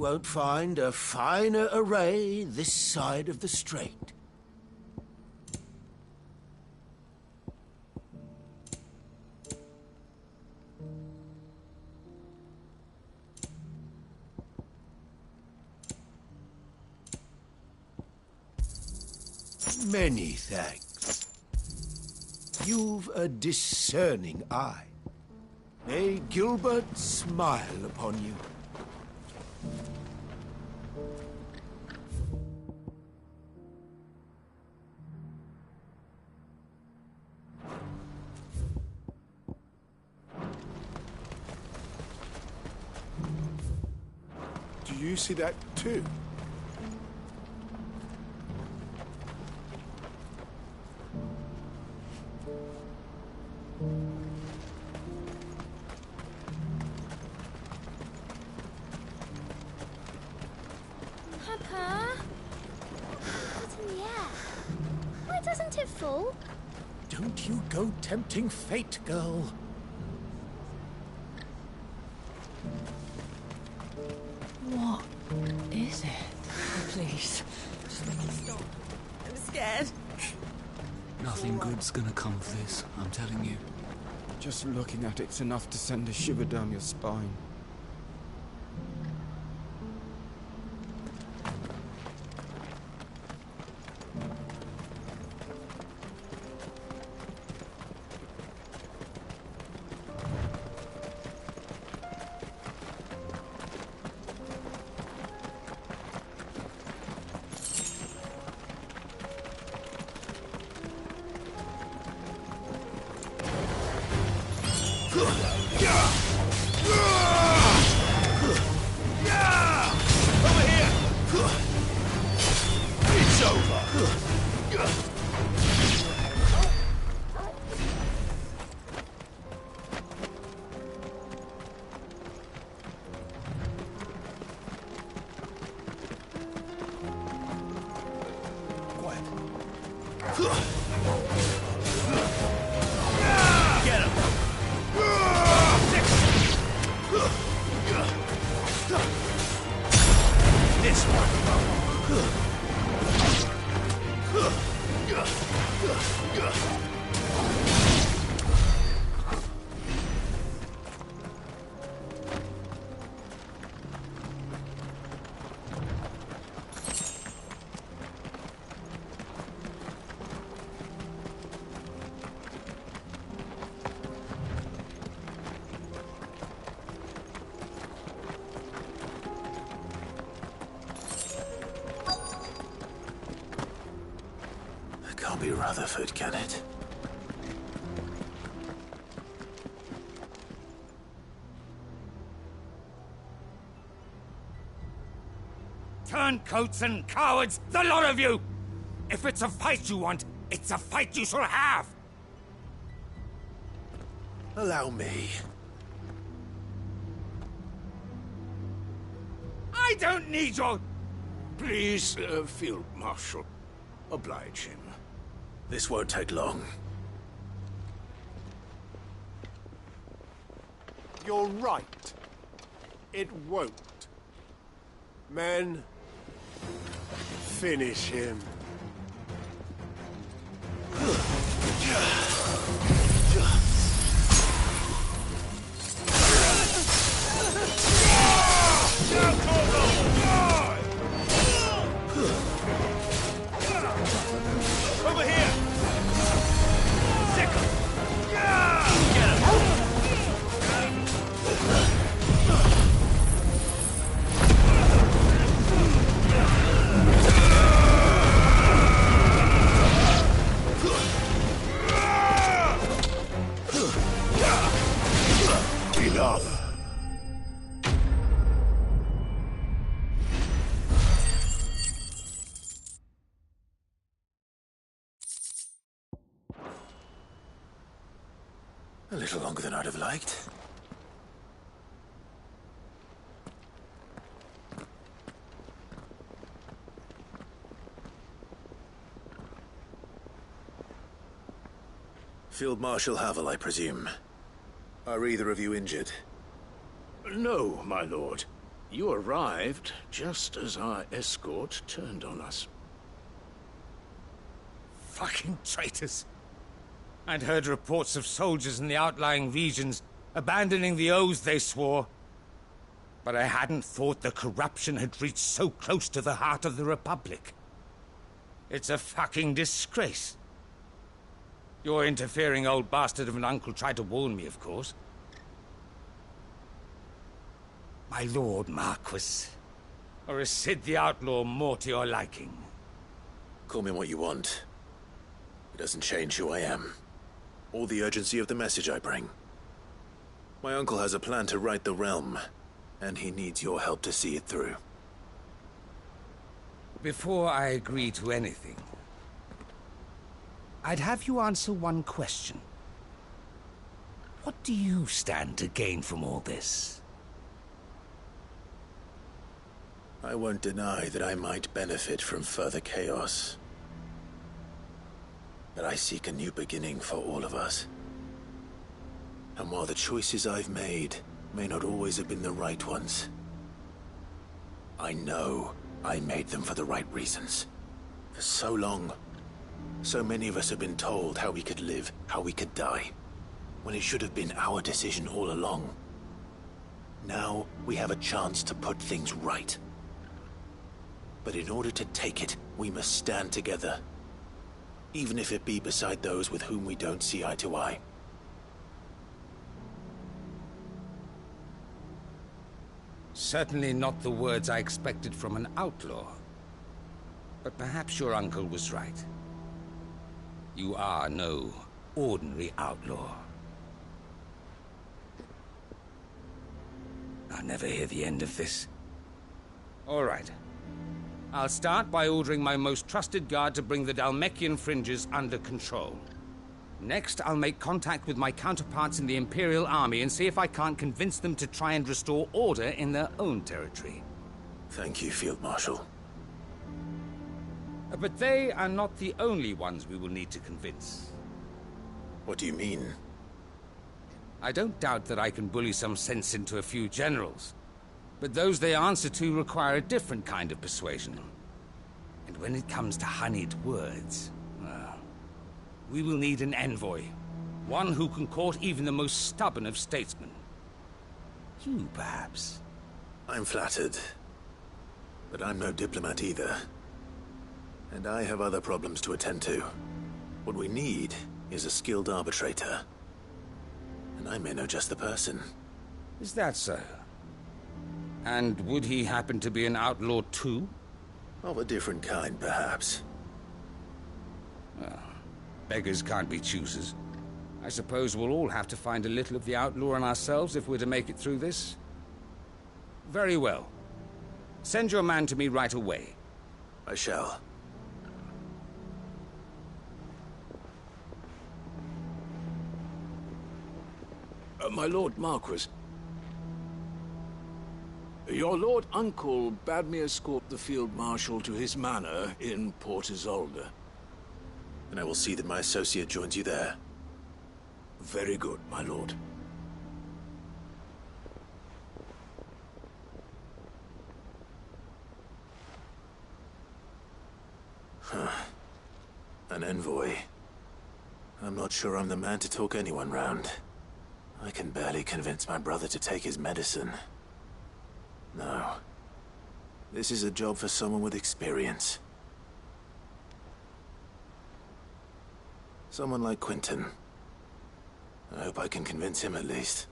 won't find a finer array this side of the strait. Many thanks. You've a discerning eye. May Gilbert smile upon you. Do you see that too? Papa? What's in the air? Why doesn't it fall? Don't you go tempting fate, girl. What is it? Oh, please. Just make it stop. I'm scared. Nothing good's gonna come of this, I'm telling you. Just looking at it's enough to send a shiver down your spine. Can't be Rutherford, can it? Turncoats and cowards, the lot of you! If it's a fight you want, it's a fight you shall have! Allow me. I don't need your... Please, Field Marshal, oblige him. This won't take long. You're right. It won't. Men, finish him. Over here! Sickle! Get him! Enough. A little longer than I'd have liked. Field Marshal Havel, I presume. Are either of you injured? No, my lord. You arrived just as our escort turned on us. Fucking traitors. I'd heard reports of soldiers in the outlying regions abandoning the oaths they swore. But I hadn't thought the corruption had reached so close to the heart of the Republic. It's a fucking disgrace. Your interfering old bastard of an uncle tried to warn me, of course. My lord Marquis. Or is Sid the Outlaw more to your liking? Call me what you want. It doesn't change who I am, or the urgency of the message I bring. My uncle has a plan to right the realm, and he needs your help to see it through. Before I agree to anything, I'd have you answer one question. What do you stand to gain from all this? I won't deny that I might benefit from further chaos. But I seek a new beginning for all of us. And while the choices I've made may not always have been the right ones, I know I made them for the right reasons. For so long, so many of us have been told how we could live, how we could die, when it should have been our decision all along. Now we have a chance to put things right. But in order to take it, we must stand together. Even if it be beside those with whom we don't see eye to eye. Certainly not the words I expected from an outlaw. But perhaps your uncle was right. You are no ordinary outlaw. I'll never hear the end of this. All right. I'll start by ordering my most trusted guard to bring the Dhalmekian fringes under control. Next, I'll make contact with my counterparts in the Imperial Army and see if I can't convince them to try and restore order in their own territory. Thank you, Field Marshal. But they are not the only ones we will need to convince. What do you mean? I don't doubt that I can bully some sense into a few generals. But those they answer to require a different kind of persuasion. And when it comes to honeyed words, well, we will need an envoy. One who can court even the most stubborn of statesmen. You, perhaps. I'm flattered. But I'm no diplomat either. And I have other problems to attend to. What we need is a skilled arbitrator. And I may know just the person. Is that so? And would he happen to be an outlaw too? Of a different kind, perhaps. Well, beggars can't be choosers. I suppose we'll all have to find a little of the outlaw in ourselves if we're to make it through this. Very well. Send your man to me right away. I shall. My Lord Marquis. Your Lord Uncle bade me escort the Field Marshal to his manor in Port Isolde. And I will see that my associate joins you there. Very good, my lord. An envoy. I'm not sure I'm the man to talk anyone round. I can barely convince my brother to take his medicine. No. This is a job for someone with experience. Someone like Quentin. I hope I can convince him at least.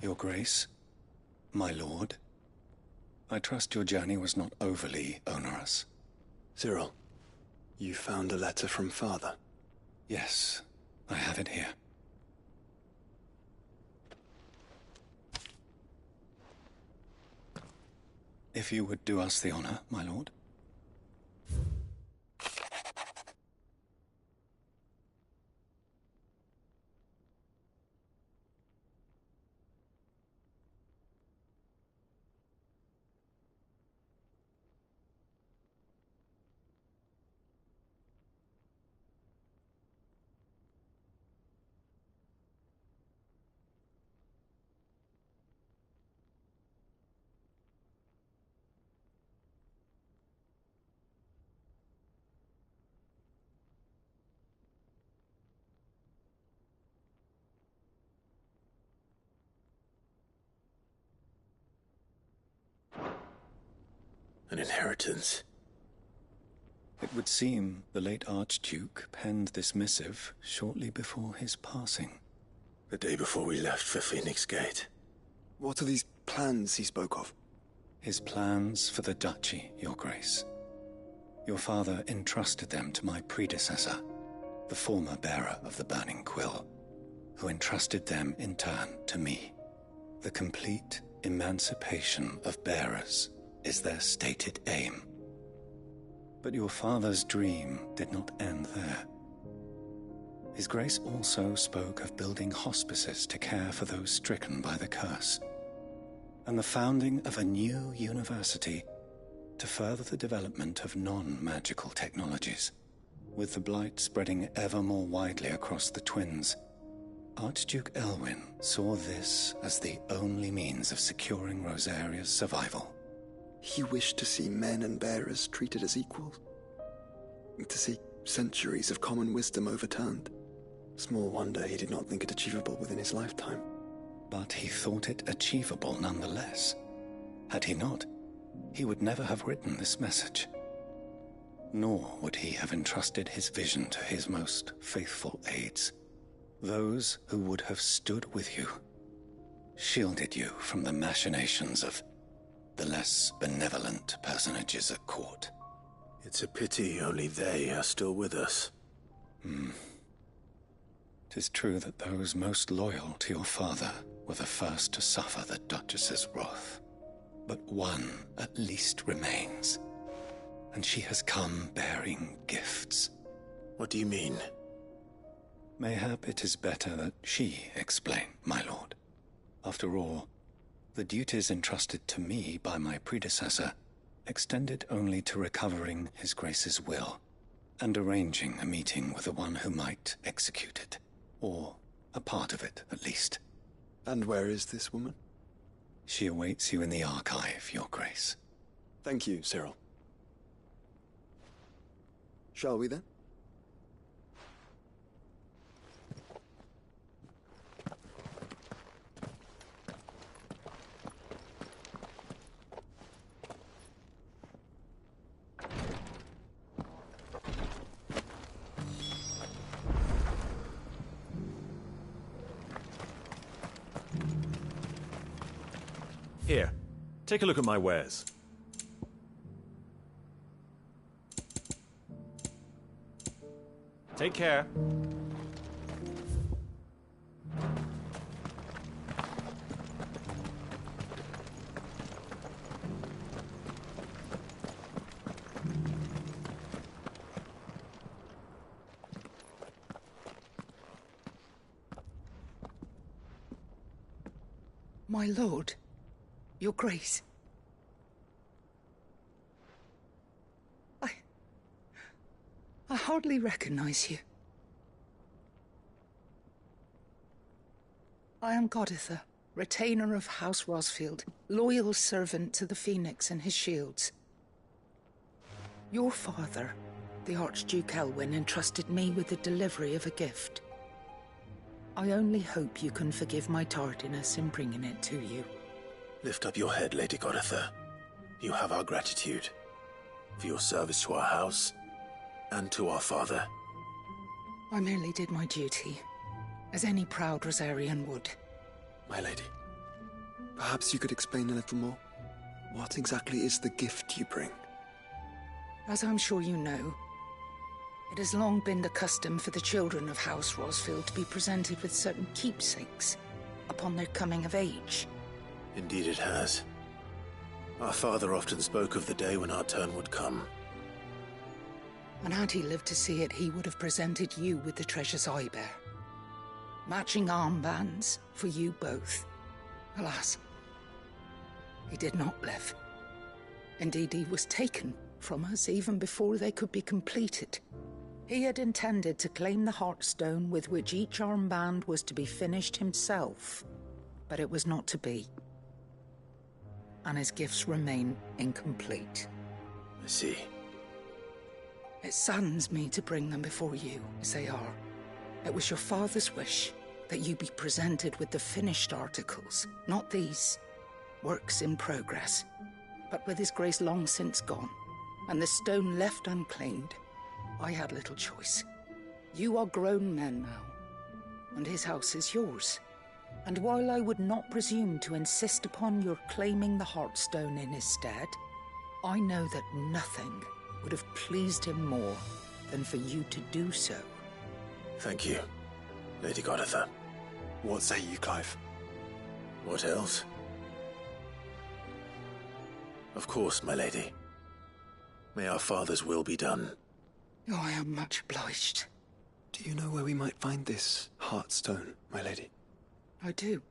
Your Grace, my lord. I trust your journey was not overly onerous. Cyril, you found a letter from Father? Yes, I have it here. If you would do us the honor, my lord. An inheritance. It would seem the late Archduke penned this missive shortly before his passing. The day before we left for Phoenix Gate. What are these plans he spoke of? His plans for the duchy, Your Grace. Your father entrusted them to my predecessor, the former bearer of the Burning Quill, who entrusted them in turn to me. The complete emancipation of bearers is their stated aim. But your father's dream did not end there. His Grace also spoke of building hospices to care for those stricken by the curse, and the founding of a new university to further the development of non-magical technologies. With the blight spreading ever more widely across the twins, Archduke Elwyn saw this as the only means of securing Rosaria's survival. He wished to see men and bearers treated as equals. To see centuries of common wisdom overturned. Small wonder he did not think it achievable within his lifetime. But he thought it achievable nonetheless. Had he not, he would never have written this message. Nor would he have entrusted his vision to his most faithful aides, those who would have stood with you, shielded you from the machinations of the less benevolent personages at court. It's a pity only they are still with us. 'Tis true that those most loyal to your father were the first to suffer the Duchess's wrath. But one at least remains, and she has come bearing gifts. What do you mean? Mayhap it is better that she explain, my lord. After all, the duties entrusted to me by my predecessor extended only to recovering His Grace's will and arranging a meeting with the one who might execute it, or a part of it at least. And where is this woman? She awaits you in the archive, Your Grace. Thank you, Cyril. Shall we then? Here, take a look at my wares. Take care. My lord, Your Grace. I hardly recognize you. I am Goditha, retainer of House Rosfield, loyal servant to the Phoenix and his shields. Your father, the Archduke Elwyn, entrusted me with the delivery of a gift. I only hope you can forgive my tardiness in bringing it to you. Lift up your head, Lady Goditha. You have our gratitude for your service to our house and to our father. I merely did my duty, as any proud Rosarian would. My lady, perhaps you could explain a little more? What exactly is the gift you bring? As I'm sure you know, it has long been the custom for the children of House Rosfield to be presented with certain keepsakes upon their coming of age. Indeed it has. Our father often spoke of the day when our turn would come. And had he lived to see it, he would have presented you with the treasures I bear. Matching armbands for you both. Alas, he did not live. Indeed, he was taken from us even before they could be completed. He had intended to claim the Heartstone with which each armband was to be finished himself, but it was not to be. And his gifts remain incomplete. I see. It saddens me to bring them before you, as they are. It was your father's wish that you be presented with the finished articles, not these, works in progress. But with his grace long since gone, and the stone left unclaimed, I had little choice. You are grown men now, and his house is yours. And while I would not presume to insist upon your claiming the Heartstone in his stead, I know that nothing would have pleased him more than for you to do so. Thank you, Lady Goditha. What say you, Clive? What else? Of course, my lady. May our father's will be done. Oh, I am much obliged. Do you know where we might find this Heartstone, my lady? I do.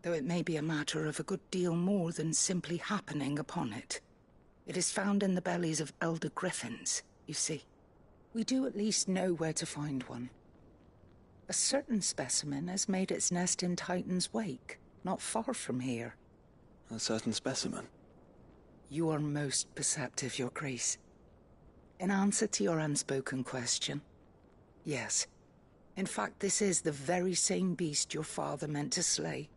Though it may be a matter of a good deal more than simply happening upon it. It is found in the bellies of elder griffins, you see. We do at least know where to find one. A certain specimen has made its nest in Titan's Wake, not far from here. A certain specimen? You are most perceptive, Your Grace. In answer to your unspoken question, yes. In fact, this is the very same beast your father meant to slay.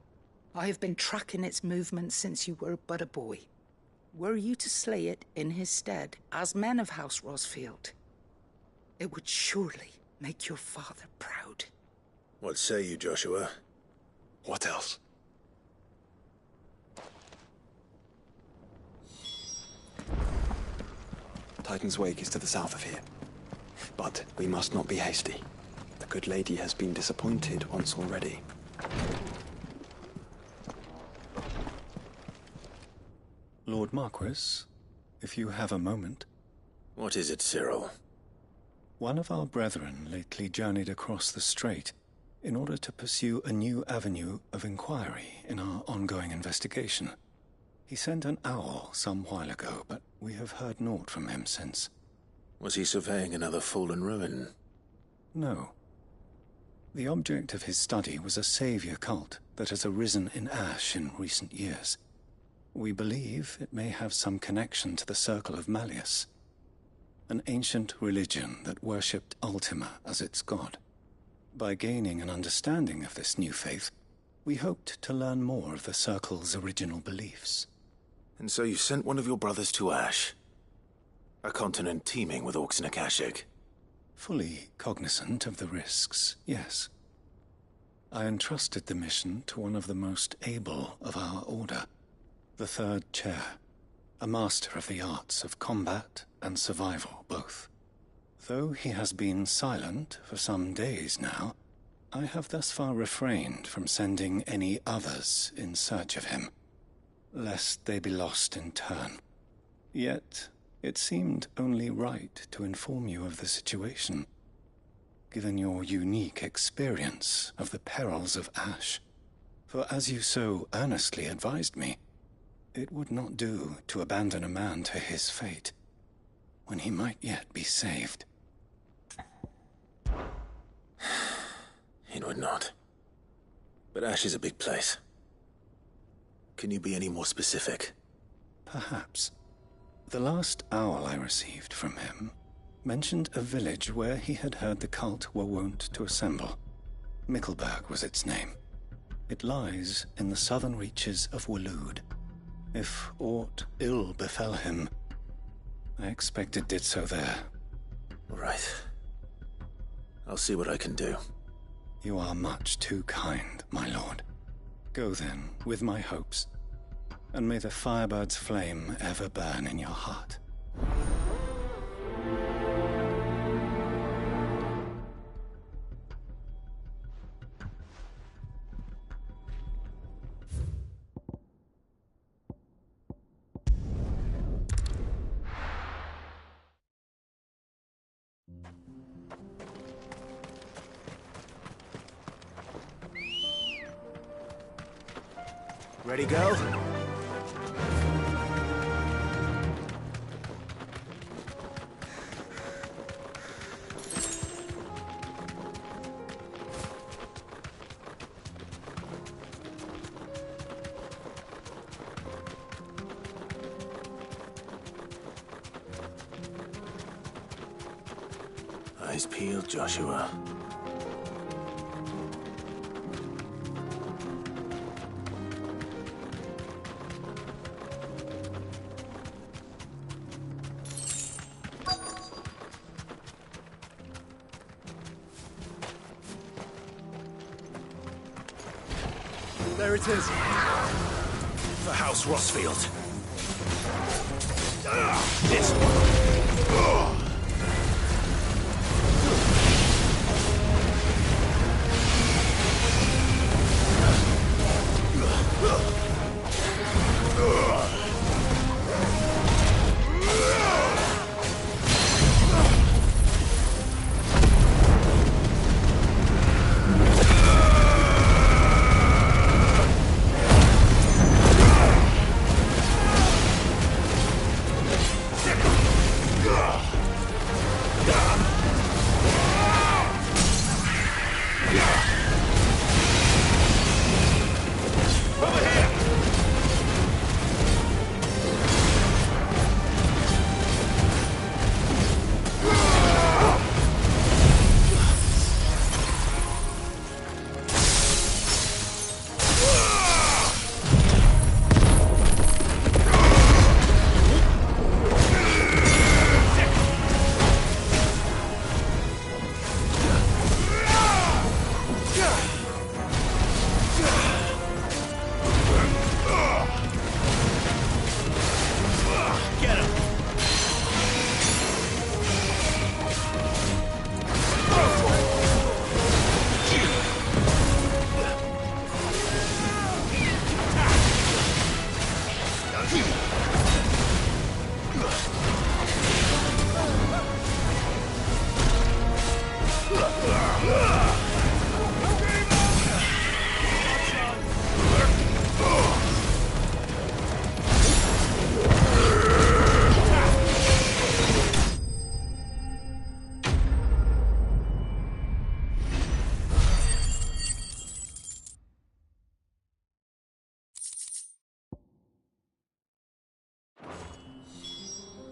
I have been tracking its movements since you were but a boy. Were you to slay it in his stead, as men of House Rosfield, it would surely make your father proud. What say you, Joshua? What else? Titan's Wake is to the south of here. But we must not be hasty. The good lady has been disappointed once already. Lord Marquis, if you have a moment. What is it, Cyril? One of our brethren lately journeyed across the strait in order to pursue a new avenue of inquiry in our ongoing investigation. He sent an owl some while ago, but we have heard naught from him since. Was he surveying another fallen ruin? No. The object of his study was a savior cult that has arisen in Ash in recent years. We believe it may have some connection to the Circle of Malleus, an ancient religion that worshipped Ultima as its god. By gaining an understanding of this new faith, we hoped to learn more of the Circle's original beliefs. And so you sent one of your brothers to Ash? A continent teeming with orcs and Akashic? Fully cognizant of the risks, yes. I entrusted the mission to one of the most able of our order, the Third Chair, a master of the arts of combat and survival both. Though he has been silent for some days now, I have thus far refrained from sending any others in search of him, lest they be lost in turn. Yet, it seemed only right to inform you of the situation, given your unique experience of the perils of Ash. For as you so earnestly advised me, it would not do to abandon a man to his fate, when he might yet be saved. It would not. But Ash is a big place. Can you be any more specific? Perhaps. The last owl I received from him mentioned a village where he had heard the cult were wont to assemble. Mickleburg was its name. It lies in the southern reaches of Waloed. If aught ill befell him, I expect it did so there. Right. I'll see what I can do. You are much too kind, my lord. Go then, with my hopes. And may the Firebird's flame ever burn in your heart. Ready, go? Eyes peeled, Joshua. There it is. For House Rosfield.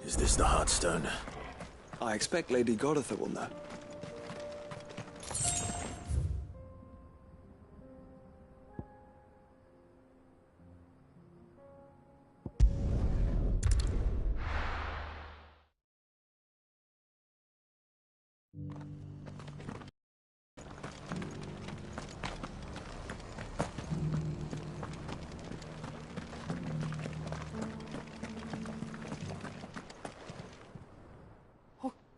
Is this the Heartstone? I expect Lady Goditha will know.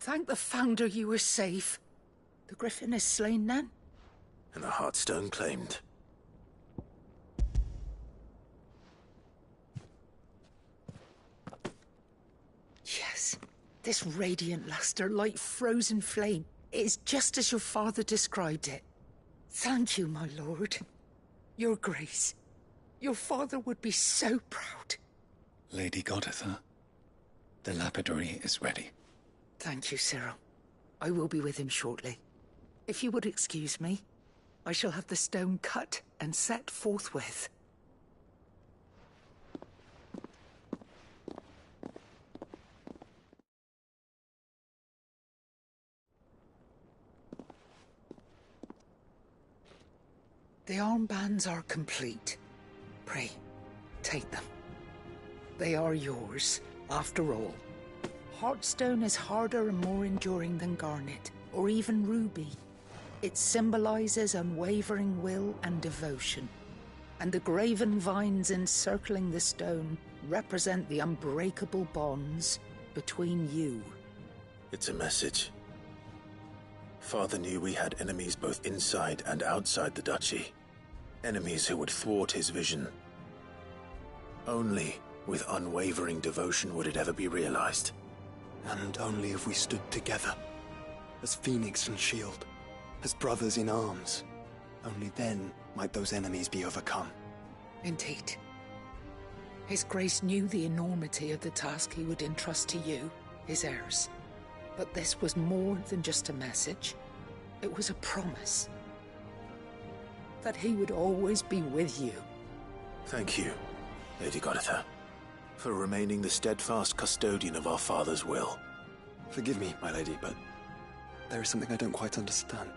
Thank the Founder you were safe. The Griffin is slain then? And the Heartstone claimed. Yes. This radiant luster, like frozen flame, it is just as your father described it. Thank you, my lord. Your grace. Your father would be so proud. Lady Goditha, the lapidary is ready. Thank you, Cyril. I will be with him shortly. If you would excuse me, I shall have the stone cut and set forthwith. The armbands are complete. Pray, take them. They are yours, after all. Heartstone is harder and more enduring than garnet, or even ruby. It symbolizes unwavering will and devotion. and the graven vines encircling the stone represent the unbreakable bonds between you. It's a message. Father knew we had enemies both inside and outside the duchy. Enemies who would thwart his vision. Only with unwavering devotion would it ever be realized. And only if we stood together, as Phoenix and Shield, as brothers in arms. Only then might those enemies be overcome. Indeed. His Grace knew the enormity of the task he would entrust to you, his heirs. But this was more than just a message. It was a promise. That he would always be with you. Thank you, Lady Goditha, for remaining the steadfast custodian of our father's will. Forgive me, my lady, but there is something I don't quite understand.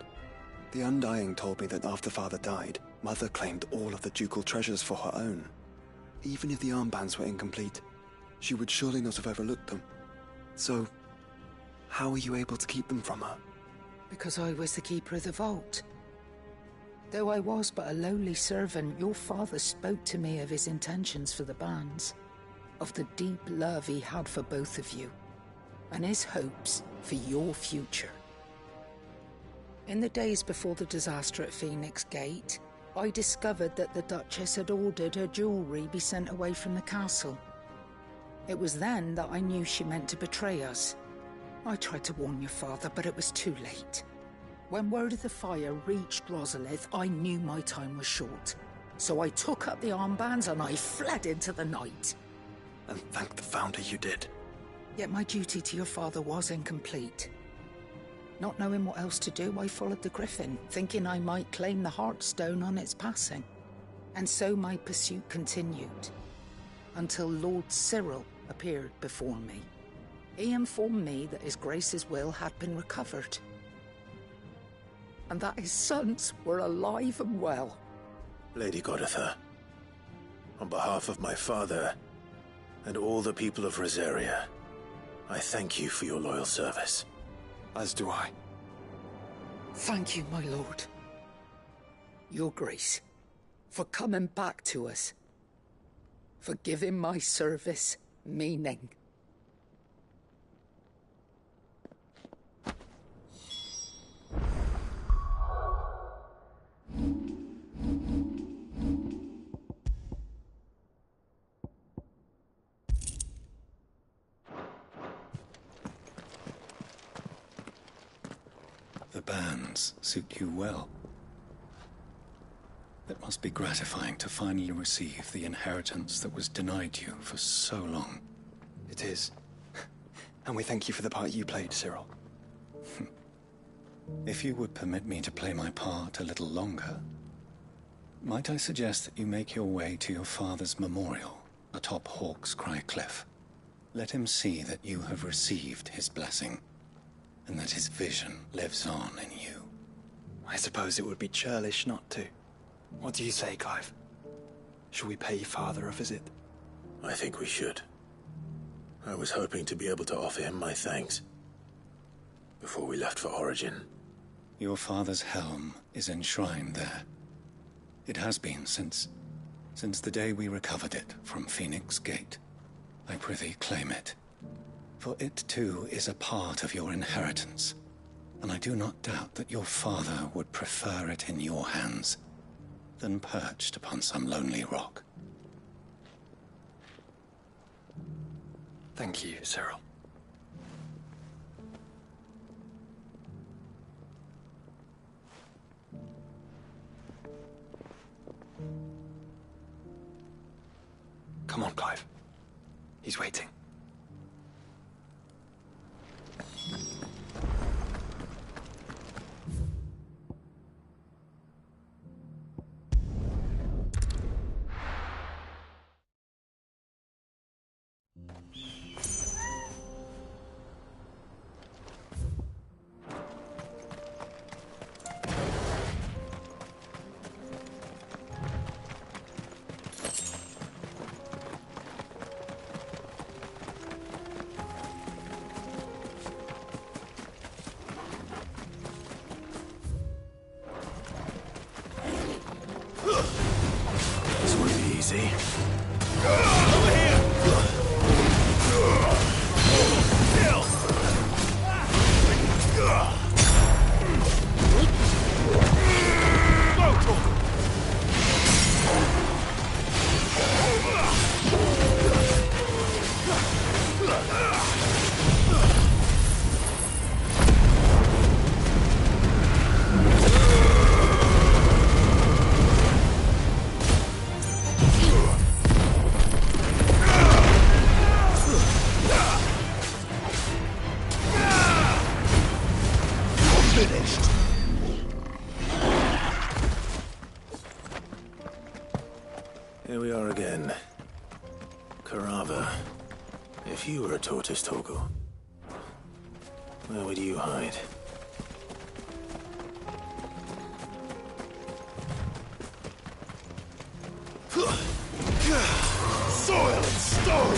The Undying told me that after Father died, Mother claimed all of the ducal treasures for her own. Even if the armbands were incomplete, she would surely not have overlooked them. So, how were you able to keep them from her? Because I was the keeper of the vault. Though I was but a lowly servant, your father spoke to me of his intentions for the bands, of the deep love he had for both of you, and his hopes for your future. In the days before the disaster at Phoenix Gate, I discovered that the Duchess had ordered her jewelry be sent away from the castle. It was then that I knew she meant to betray us. I tried to warn your father, but it was too late. When word of the fire reached Rosalith, I knew my time was short. So I took up the armbands and I fled into the night. And thank the Founder you did. Yet my duty to your father was incomplete. Not knowing what else to do, I followed the Griffin, thinking I might claim the Heartstone on its passing. And so my pursuit continued, until Lord Cyril appeared before me. He informed me that His Grace's will had been recovered, and that his sons were alive and well. Lady Goditha, on behalf of my father and all the people of Rosaria, I thank you for your loyal service. As do I. Thank you, my lord. Your Grace, for coming back to us. For giving my service meaning. The bands suit you well. It must be gratifying to finally receive the inheritance that was denied you for so long. It is. And we thank you for the part you played, Cyril. If you would permit me to play my part a little longer, might I suggest that you make your way to your father's memorial atop Hawk's Cry Cliff? Let him see that you have received his blessing, and that his vision lives on in you. I suppose it would be churlish not to. What do you say, Clive? Shall we pay Father a visit? I think we should. I was hoping to be able to offer him my thanks before we left for Origin. Your father's helm is enshrined there. It has been since the day we recovered it from Phoenix Gate. I prithee claim it, for it too is a part of your inheritance, and I do not doubt that your father would prefer it in your hands than perched upon some lonely rock. Thank you, Cyril. Come on, Clive. He's waiting. are again. Carava. If you were a tortoise, Torgal, where would you hide? Soil and stone!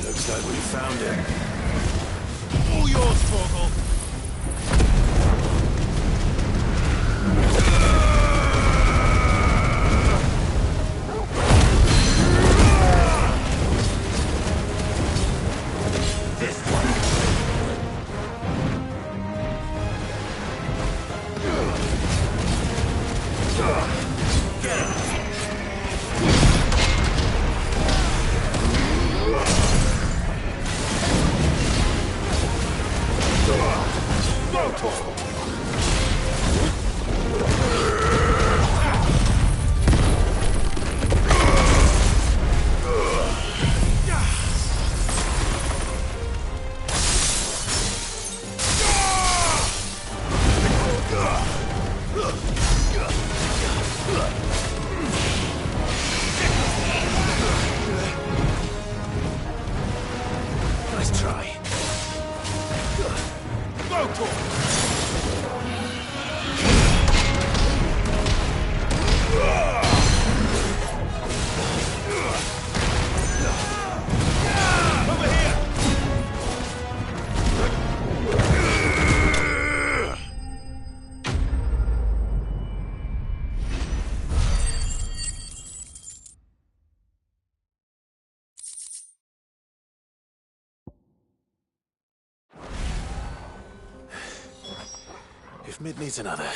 Looks like we found him. All yours, Torgal. Nice try. Go, Torgal! If Mid needs another,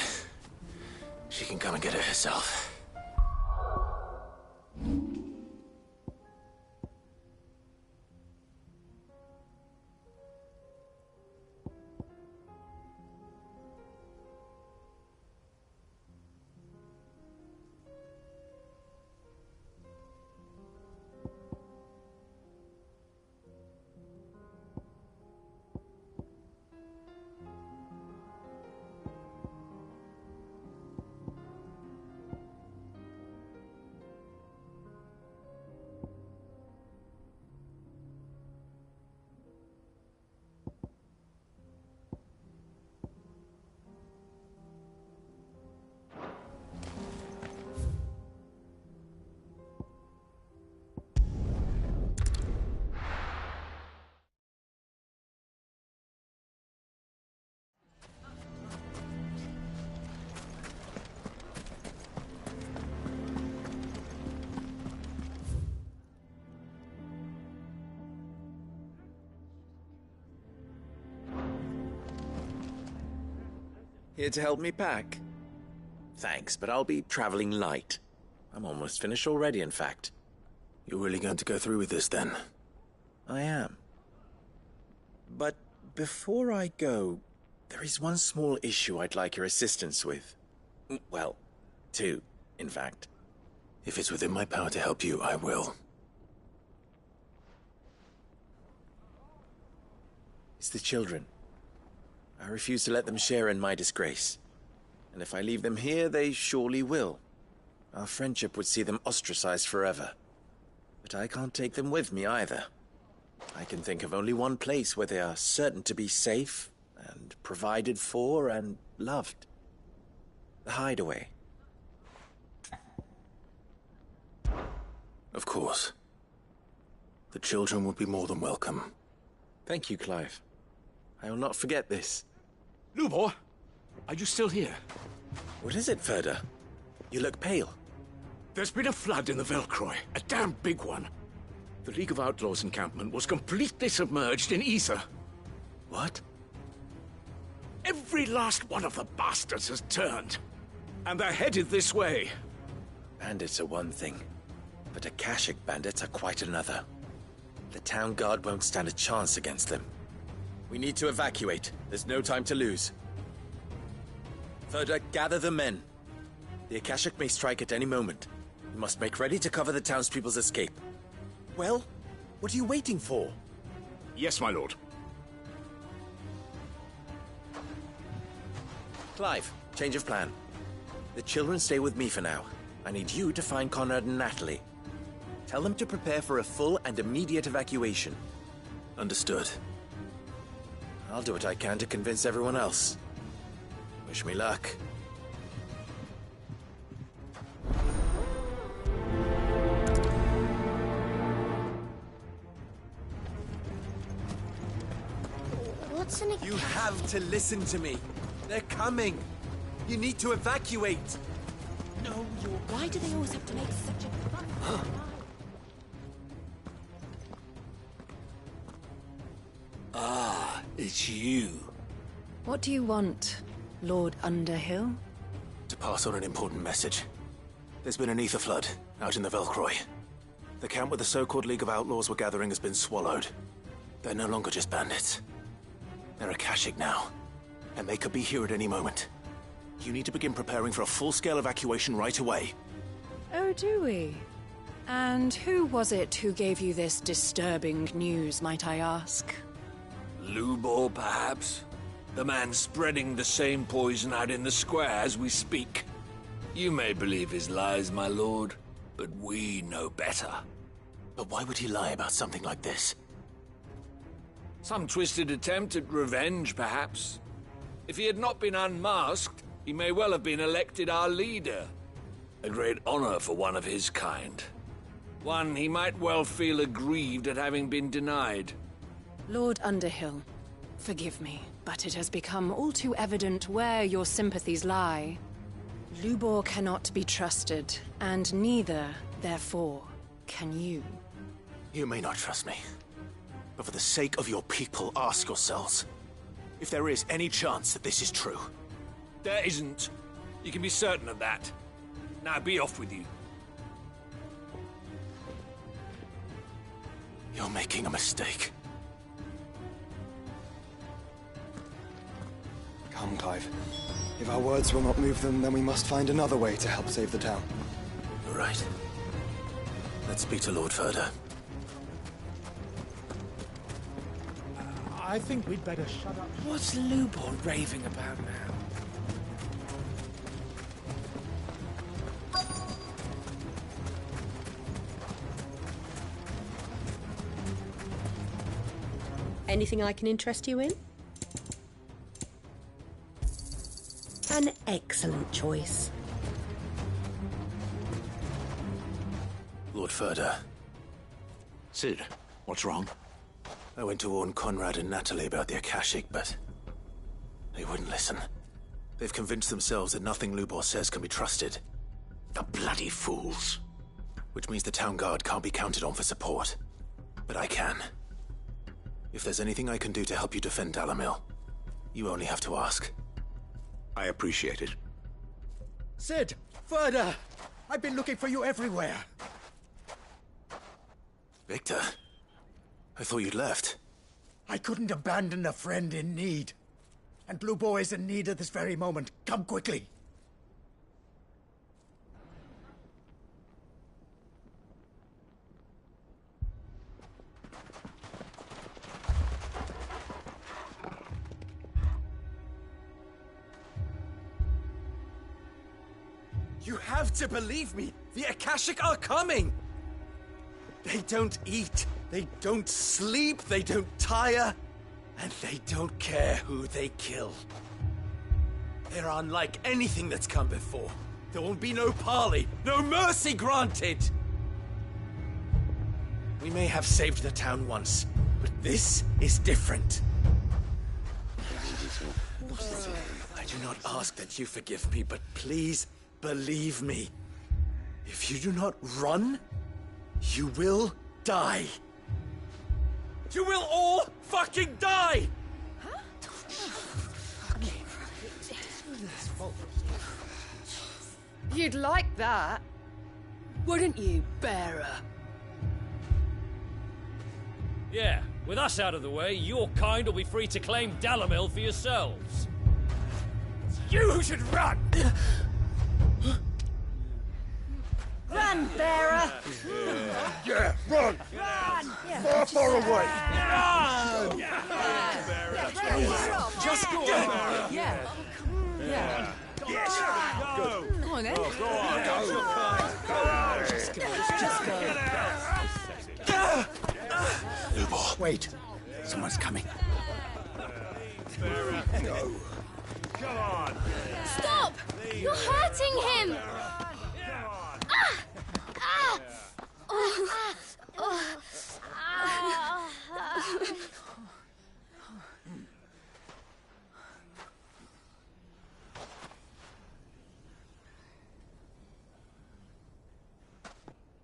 she can come and get it herself. Here to help me pack? Thanks, but I'll be traveling light. I'm almost finished already, in fact. You're really going to go through with this, then? I am. But before I go, there is one small issue I'd like your assistance with. Well, two, in fact. If it's within my power to help you, I will. It's the children. I refuse to let them share in my disgrace. And if I leave them here, they surely will. Our friendship would see them ostracized forever. But I can't take them with me either. I can think of only one place where they are certain to be safe, and provided for, and loved. The Hideaway. Of course. The children would be more than welcome. Thank you, Clive. I will not forget this. Lubor, are you still here? What is it, Ferda? You look pale. There's been a flood in the Velcroy, a damn big one. The League of Outlaws encampment was completely submerged in ether. What? Every last one of the bastards has turned. And they're headed this way. Bandits are one thing, but Akashic bandits are quite another. The town guard won't stand a chance against them. We need to evacuate. There's no time to lose. Ferda, gather the men. The Akashic may strike at any moment. We must make ready to cover the townspeople's escape. Well, what are you waiting for? Yes, my lord. Clive, change of plan. The children stay with me for now. I need you to find Conrad and Natalie. Tell them to prepare for a full and immediate evacuation. Understood. I'll do what I can to convince everyone else. Wish me luck. What's an You have to listen to me. They're coming. You need to evacuate. No, you're... Why do they always have to make such a... Ah, it's you. What do you want, Lord Underhill? To pass on an important message. There's been an ether flood out in the Velcroy. The camp where the so-called League of Outlaws were gathering has been swallowed. They're no longer just bandits. They're Akashic now, and they could be here at any moment. You need to begin preparing for a full-scale evacuation right away. Oh, do we? And who was it who gave you this disturbing news, might I ask? Lubor, perhaps? The man spreading the same poison out in the square as we speak. You may believe his lies, my lord, but we know better. But why would he lie about something like this? Some twisted attempt at revenge, perhaps. If he had not been unmasked, he may well have been elected our leader. A great honor for one of his kind. One he might well feel aggrieved at having been denied. Lord Underhill, forgive me, but it has become all too evident where your sympathies lie. Lubor cannot be trusted, and neither, therefore, can you. You may not trust me, but for the sake of your people, ask yourselves if there is any chance that this is true. There isn't. You can be certain of that. Now be off with you. You're making a mistake. Come, Clive. If our words will not move them, then we must find another way to help save the town. You're right. Let's speak to Lord Ferda. I think we'd better shut up. What's Lubor raving about now? Anything I can interest you in? An excellent choice. Lord Ferda. Sid, what's wrong? I went to warn Conrad and Natalie about the Akashic, but they wouldn't listen. They've convinced themselves that nothing Lubor says can be trusted. The bloody fools. Which means the town guard can't be counted on for support. But I can. If there's anything I can do to help you defend Dalamil, you only have to ask. I appreciate it. Sid! Ferda! I've been looking for you everywhere. Victor? I thought you'd left. I couldn't abandon a friend in need. And Lubor is in need at this very moment. Come quickly. You have to believe me! The Akashic are coming! They don't eat, they don't sleep, they don't tire, and they don't care who they kill. They're unlike anything that's come before. There won't be no parley, no mercy granted! We may have saved the town once, but this is different. I do not ask that you forgive me, but please believe me. If you do not run, you will die. You will all fucking die! You'd like that, wouldn't you, bearer? Yeah, with us out of the way, your kind will be free to claim Dalamil for yourselves. You should run! Run, bearer! Yeah, run! Run! Far, far away! Run! Just go on! Yeah. Yeah. Yes! Go! Come on, then. Go on! Go! Just go. Lubor. Wait. Someone's coming. Go. Come on. Stop! You're hurting him!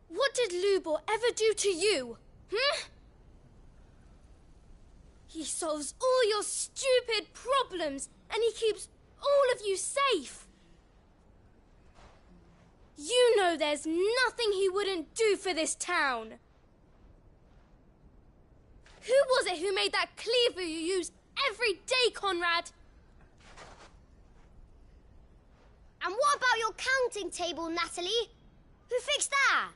What did Lubor ever do to you? He solves all your stupid problems, and he keeps all of you safe. You know there's nothing he wouldn't do for this town. Who was it who made that cleaver you use every day, Conrad? And what about your counting table, Natalie? Who fixed that?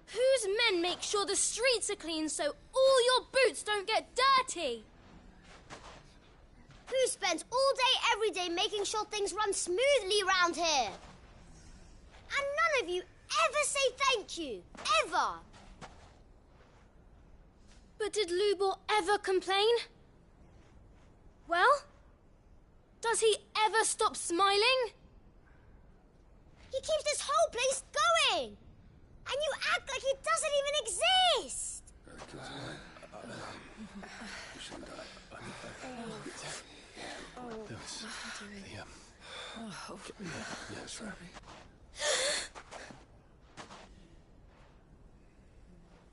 Whose men make sure the streets are clean so all your boots don't get dirty? Who spends all day, every day making sure things run smoothly round here? And none of you ever say thank you. Ever. But did Lubor ever complain? Well, does he ever stop smiling? He keeps this whole place going. And you act like it doesn't even exist!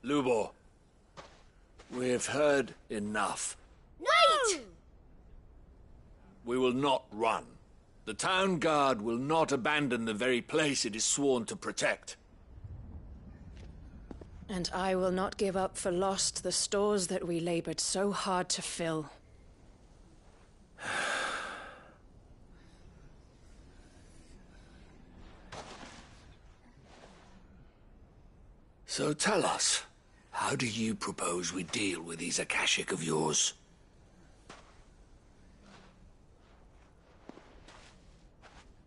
Lubor, we've heard enough. Wait! We will not run. The town guard will not abandon the very place it is sworn to protect. And I will not give up for lost the stores that we labored so hard to fill. So tell us, how do you propose we deal with these Akashic of yours?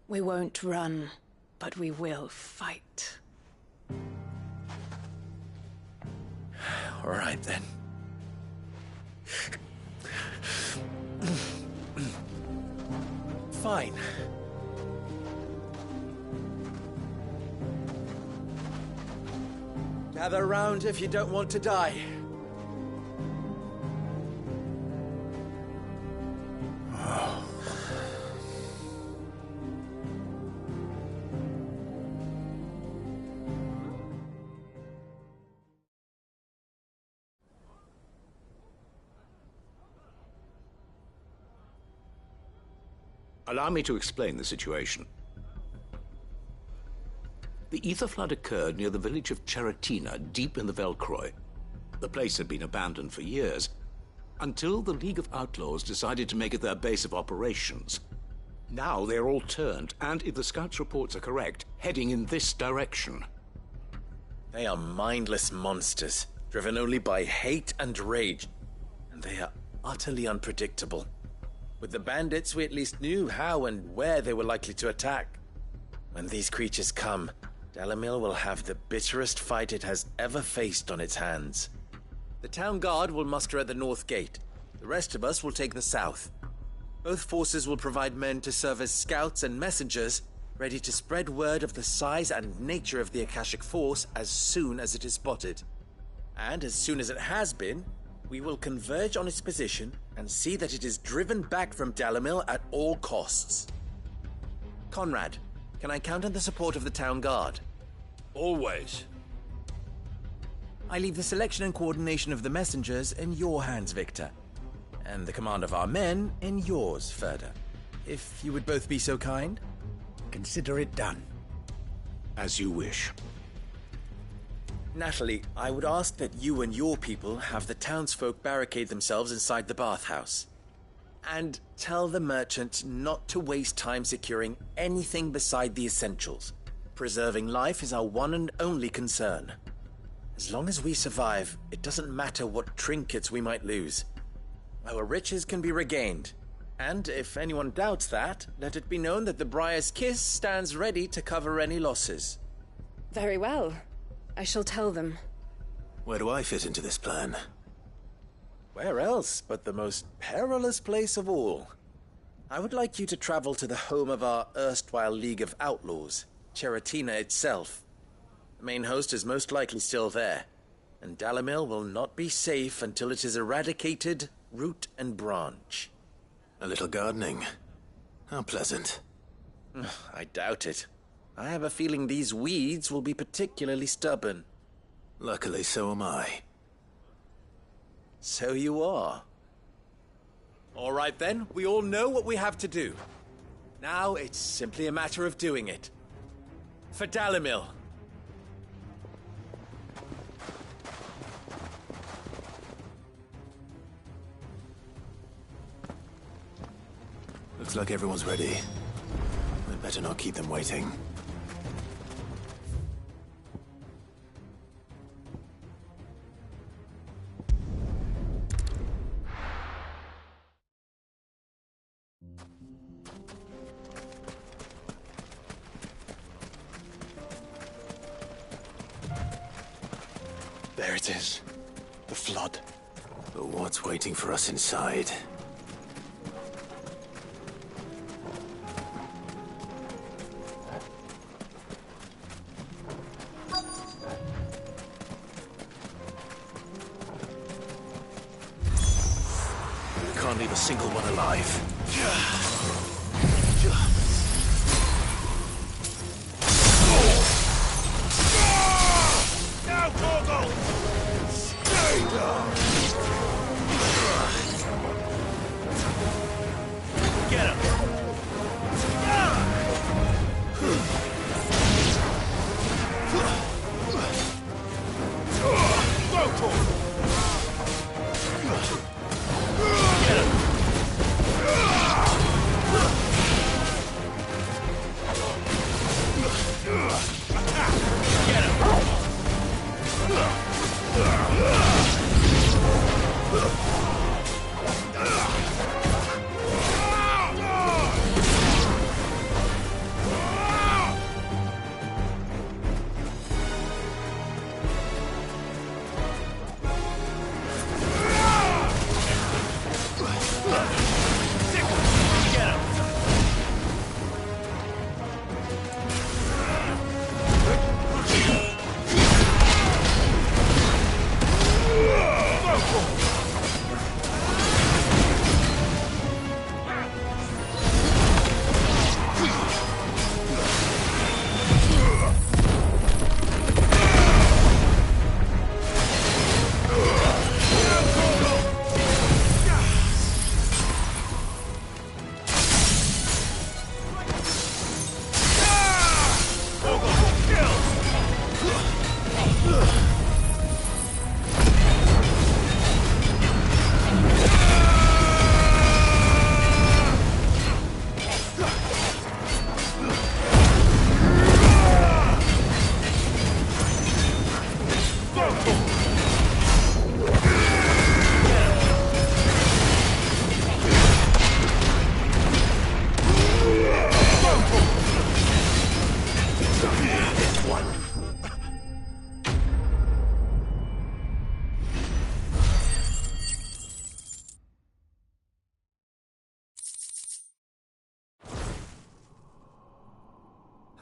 We won't run, but we will fight. All right, then. Fine. Gather round if you don't want to die. Allow me to explain the situation. The ether flood occurred near the village of Cheratina, deep in the Velcroy. The place had been abandoned for years, until the League of Outlaws decided to make it their base of operations. Now they're all turned, and if the scouts' reports are correct, heading in this direction. They are mindless monsters, driven only by hate and rage, and they are utterly unpredictable. With the bandits, we at least knew how and where they were likely to attack. When these creatures come, Dalamil will have the bitterest fight it has ever faced on its hands. The town guard will muster at the north gate. The rest of us will take the south. Both forces will provide men to serve as scouts and messengers, ready to spread word of the size and nature of the Akashic Force as soon as it is spotted. And as soon as it has been, we will converge on its position and see that it is driven back from Dalamil at all costs. Conrad, can I count on the support of the town guard? Always. I leave the selection and coordination of the messengers in your hands, Victor. And the command of our men in yours, Ferda. If you would both be so kind. Consider it done. As you wish. Natalie, I would ask that you and your people have the townsfolk barricade themselves inside the bathhouse. And tell the merchant not to waste time securing anything beside the essentials. Preserving life is our one and only concern. As long as we survive, it doesn't matter what trinkets we might lose. Our riches can be regained. And if anyone doubts that, let it be known that the Briar's Kiss stands ready to cover any losses. Very well. I shall tell them. Where do I fit into this plan? Where else but the most perilous place of all? I would like you to travel to the home of our erstwhile League of Outlaws, Cheratina itself. The main host is most likely still there, and Dalamil will not be safe until it is eradicated, root and branch. A little gardening. How pleasant. I doubt it. I have a feeling these weeds will be particularly stubborn. Luckily, so am I. So you are. All right then, we all know what we have to do. Now it's simply a matter of doing it. For Dalamil. Looks like everyone's ready. I'd better not keep them waiting. There it is. The flood. But what's waiting for us inside? Can't leave a single one alive. Now, Torgal! Stay down! Get him! Go, Torgal! Get him! Get him!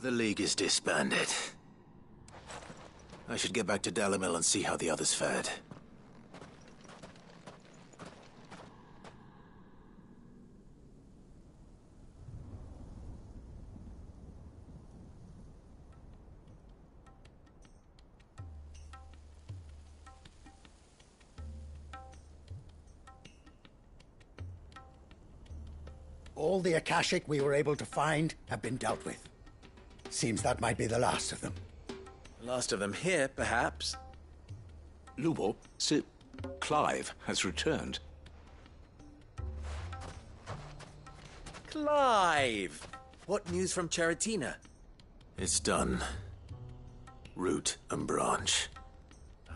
The League is disbanded. I should get back to Dalimil and see how the others fared. All the Akashic we were able to find have been dealt with. Seems that might be the last of them. Last of them here, perhaps. Lubor, Sir Clive has returned. Clive! What news from Charatina? It's done. Root and branch.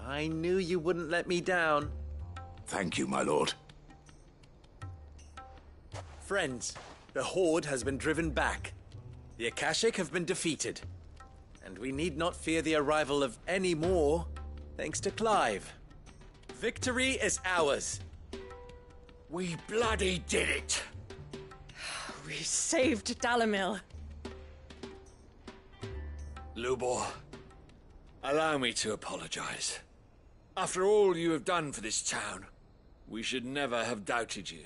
I knew you wouldn't let me down. Thank you, my lord. Friends, the Horde has been driven back. The Akashic have been defeated. And we need not fear the arrival of any more, thanks to Clive. Victory is ours. We bloody did it! We saved Dalimil. Lubor, allow me to apologize. After all you have done for this town, we should never have doubted you.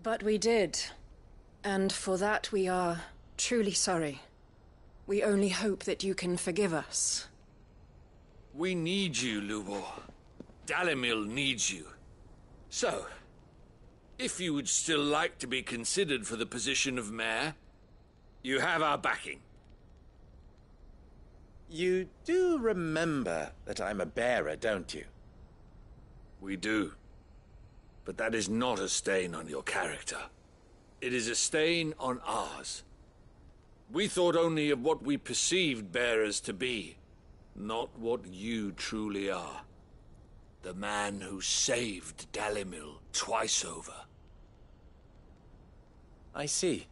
But we did. And for that we are truly sorry. We only hope that you can forgive us. We need you, Lubor. Dalimil needs you. So, if you would still like to be considered for the position of mayor, you have our backing. You do remember that I'm a bearer, don't you? We do. But that is not a stain on your character. It is a stain on ours. We thought only of what we perceived bearers to be, not what you truly are. The man who saved Dalimil twice over. I see.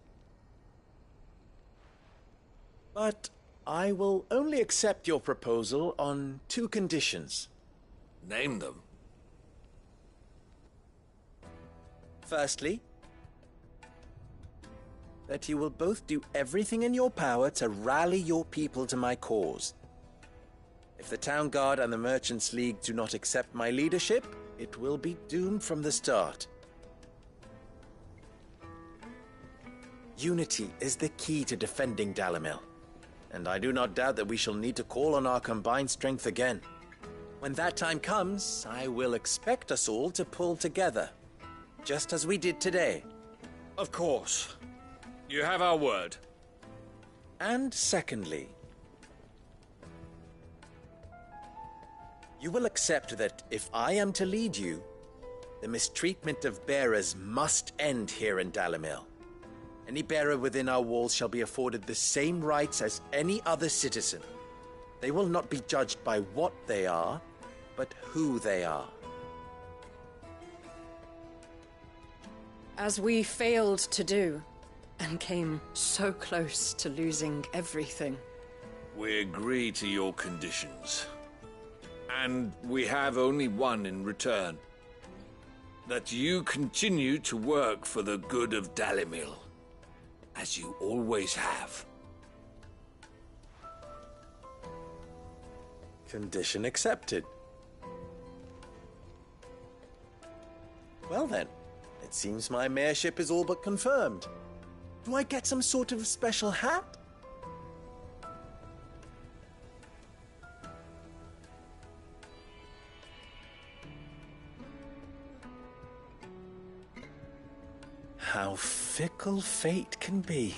But I will only accept your proposal on 2 conditions. Name them. Firstly, that you will both do everything in your power to rally your people to my cause. If the Town Guard and the Merchants League do not accept my leadership, it will be doomed from the start. Unity is the key to defending Dalimil, and I do not doubt that we shall need to call on our combined strength again. When that time comes, I will expect us all to pull together. Just as we did today. Of course. You have our word. And secondly, you will accept that if I am to lead you, the mistreatment of bearers must end here in Dalimil. Any bearer within our walls shall be afforded the same rights as any other citizen. They will not be judged by what they are, but who they are. As we failed to do, and came so close to losing everything. We agree to your conditions. And we have only one in return. That you continue to work for the good of Dalimil, as you always have. Condition accepted. Well then. It seems my mayorship is all but confirmed. Do I get some sort of special hat? How fickle fate can be.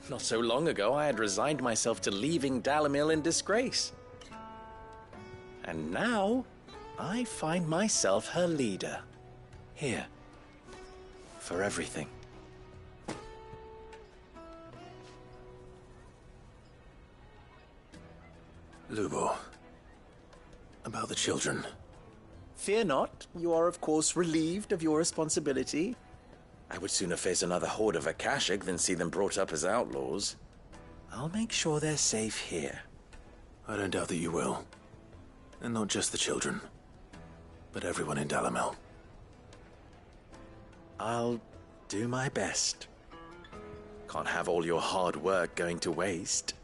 Not so long ago, I had resigned myself to leaving Dalimil in disgrace. And now, I find myself her leader. Here. For everything. Lubor, about the children. Fear not, you are of course relieved of your responsibility. I would sooner face another horde of Akashic than see them brought up as outlaws. I'll make sure they're safe here. I don't doubt that you will. And not just the children, but everyone in Dalimil. I'll do my best. Can't have all your hard work going to waste.